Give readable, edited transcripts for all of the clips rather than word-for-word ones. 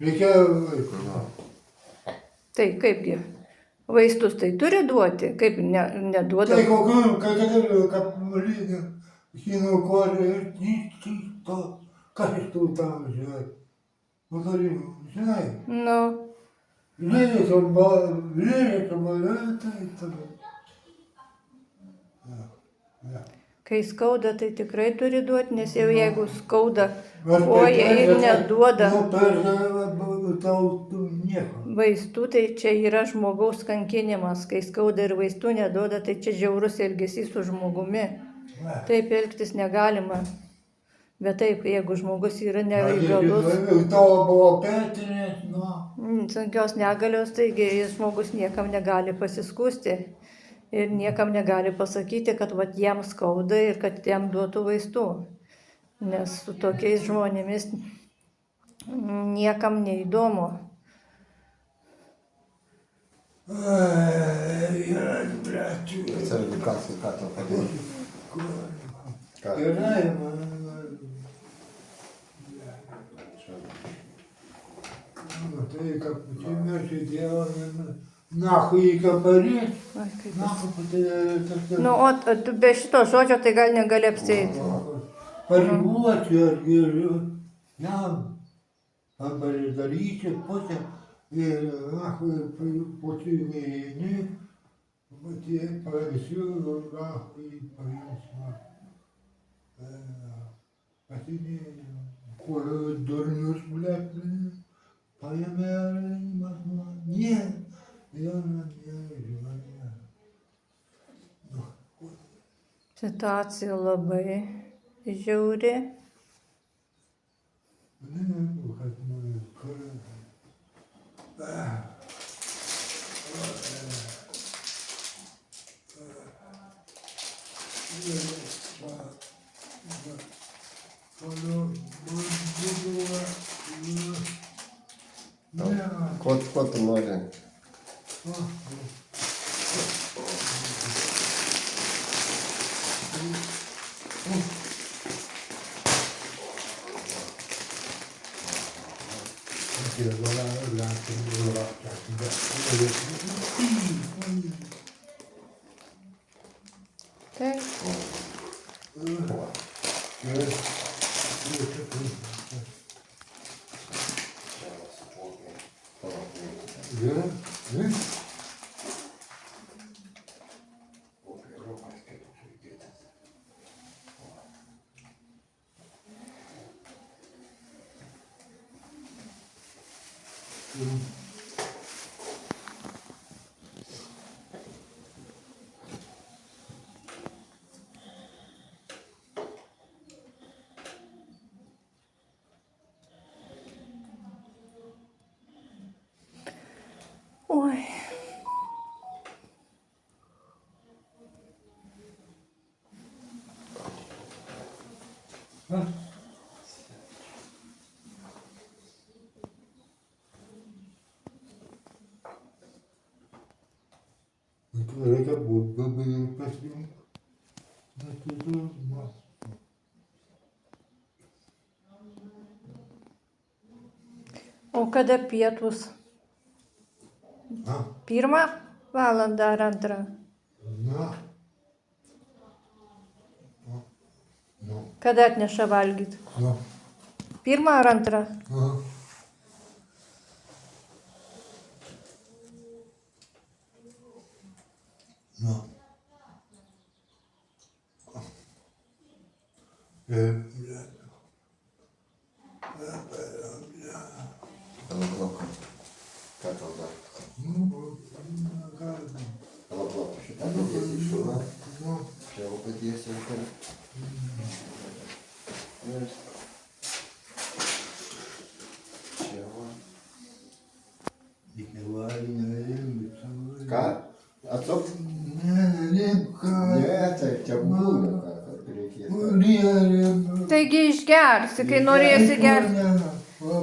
Reikėjo laiko. Tai kaipgi? Vaistus tai turi duoti, kaip neduoda. Tai kokiu, kad lygio, kinų korį ir to, kas iš tų tam, žinai, vakarinių, žinai. Nu, Lėlės arba, tai tada. kai skauda, tai tikrai turi duoti, nes jau jeigu skauda koją ir neduoda vaistų, tai čia yra žmogaus kankinimas. Kai skauda ir vaistų neduoda, tai čia žiaurus elgesys su žmogumi. Taip elgtis negalima. Bet taip, jeigu žmogus yra neįgalus, sunkios negalios, taigi žmogus niekam negali pasiskųsti. Ir niekam negali pasakyti, kad vat jam skauda ir kad jam duotų vaistų. Nes su tokiais žmonėmis niekam neįdomu. Atsargiai, ką tau padėti. Gerai, man. Tai, kad pačiame Dievo, nahui į kambarį, nahui patai... Nu, o be šito žodžio tai gal negali apsieiti. Paribuoti ir jam, kambarį daryti, pusę, ir nahui putinėjini, patie pavysiu, nahui pavysiu. Patinėjini, kur durnius, blėt, paėmė, nie. Situacija labai žiauri. Ko tu nori? Taip. Oi. Reikia būt labai pasirinkti. O kada pietus? 1 valandą ar 2? Kada atneša valgyti? 1 ar 2? Palauk. Ką tau dar? Palauk, šitą padėsi į šūną. Čia jau padėsi į šūną. Ir čia va. Ką? Atsuk? Ne, čia būna, kad reikės. Taigi išgersi, kai norėsi gerti.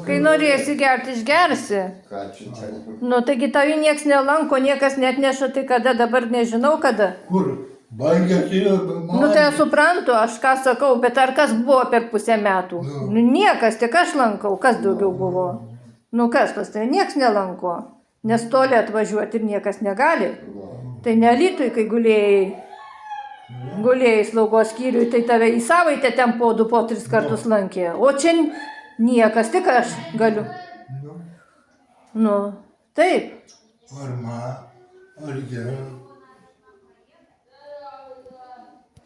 Kai norėsi gerti, išgersi. Ką čia? Nu, taigi tavį nieks nelanko, niekas net neša, tai kada, dabar nežinau kada. Kur? Baigėsi Nu, tai aš suprantu, aš ką sakau, bet ar kas buvo per pusę metų? Nu, niekas, tik aš lankau, kas daugiau buvo. Nu kas pas tai nieks nelanko, nes toli atvažiuoti ir niekas negali. Tai ne Alytui, kai gulėjai slaugos skyriui, tai tave į savaitę ten po 2-3 kartus lankė. O čia niekas, tik aš galiu. Nu, Nu, taip. ar gerai.